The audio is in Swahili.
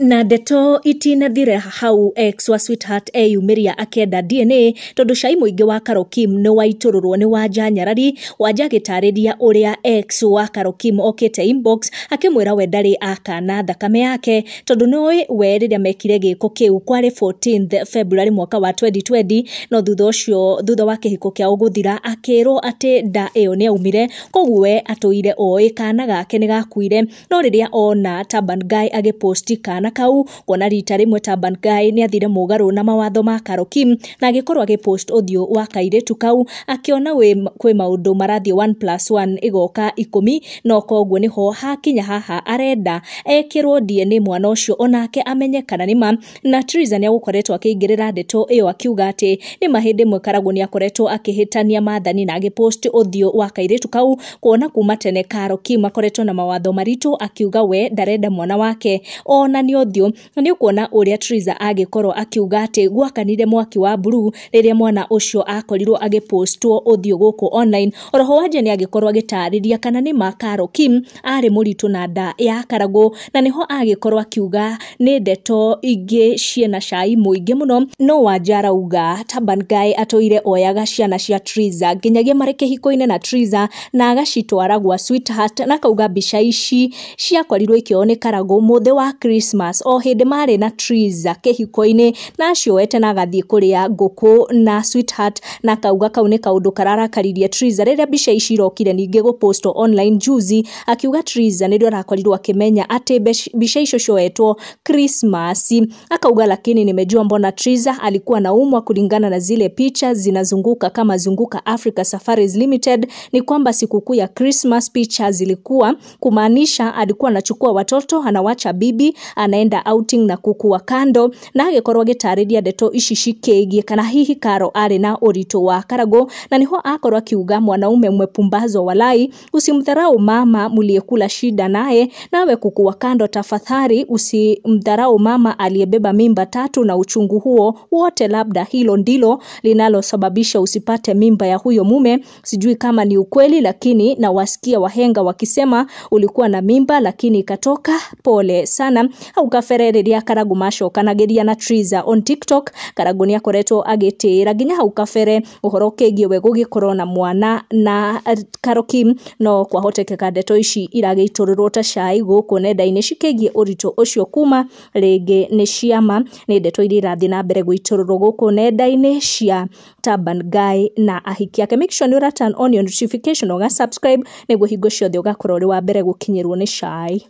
Na ndeto itinathire hau ex wa Sweetheart eyumiria akenda DNA tondu cai muingi wa Carol Kim ni waitururwo ni Wanja Nyarari. Wanja agitariria uria ex wa Carol Kim okite inbox akimwira we ndari akana thakame yake tondu noi we riria mekire giko kiu kwari 14th February mwaka wa 2020 no thutha wa kihiko kiao guthira akirwo ati nda iyo ni aumire koguo we atuire oi kana gake ni gakuire no riria ona Turban Guy agiposti kana kau kona rita rimwe Turban Guy ni athire mugaru na mawatho ma Carol Kim na agikorwo agipost audio wa kairetu kau akiona we kwi maundu marathie 1+1 igoka 10 no koguo niho hakinya haha arenda ekirwo DNA mwana ucio onake amenyekana nima na Triza ni agukoretwo akingirira ndeto iyo akiuga ati ni mahindi mwe Karagũ ni akoretwo akihitania mathani na agipost audio wa kairetu kau kuona kuma tene Carol Kim akoretwo na mawatho maritu akiuga we ndarenda mwana wake ona ni audio ni ukuona uria Triza agikorwo akiuga ati gwakanire mwaki wa blue riria mwana ucio akorirwo agipostwo audio guku online. Oroho Wanja ni agikorwo agitariria kana ni ma Carol Kim ari muritu na nda ya Karagũ na niho agikorwo akiuga ni ndeto ingi ciena cai muingi muno no Wanja arauga Turban Guy atoire oyaga ciana cia Triza nginyagia mareke hiko-ine na Triza na agacitwara gwa Sweetheart na kauga bica ici ciakorirwo ikioneka Karagũ muthe wa Christmas o hindi mari na Triza kihiko-ine na acio na agathie kuria nguku na Sweetheart na kauga kau ni kaundu kararakaririe Triza riria bica ici irokire ninge guposto online juzi akiuga Triza ni ndio arakorirwo akimenya ati bica icio cioetwo Christmas akauga lakini nimejua mbona Triza alikuwa naumwa kulingana na zile picha zinazunguka kama Zunguka Africa Safaris Limited ni kwamba sikukuu ya Christmas picha zilikuwa kumaanisha alikuwa anachukua watoto anawacha bibi anaenda outing na kuku wa kando na agikorwo agitariria ndeto ici cikigie kana hihi Carol ari na urito wa Karagũ na niho akorwo akiuga mwanaume mwepumbazo walai usimdharau mama mliyekula shida naye nawe kuku wa kando tafadhali usimdharau mama aliyebeba mimba 3 na uchungu huo wote labda hilo ndilo linalosababisha usipate mimba ya huyo mume sijui kama ni ukweli lakini na wasikia wahenga wakisema ulikuwa na mimba lakini ikatoka pole sana au kafereria Karagũ macokanagiria na Triza on TikTok Karagũ ni akoretwo agitira ginya hau kafere uhoro kegie we gugikorwo na mwana na Carol Kim no kwahotekeka ndeto ici irageitururwo ta cai guku nenda-ini cikegie urito ucio kuma rege ni ciama ni ndeto iria irathie na mbere guitururwo guku nenda-ini cia Turban Guy na ahiki yake. Make sure ni ura turn on your notification oga subscribe niguo hingo ciothe ugakorwo uri wa mbere gukinyirwo ni cai.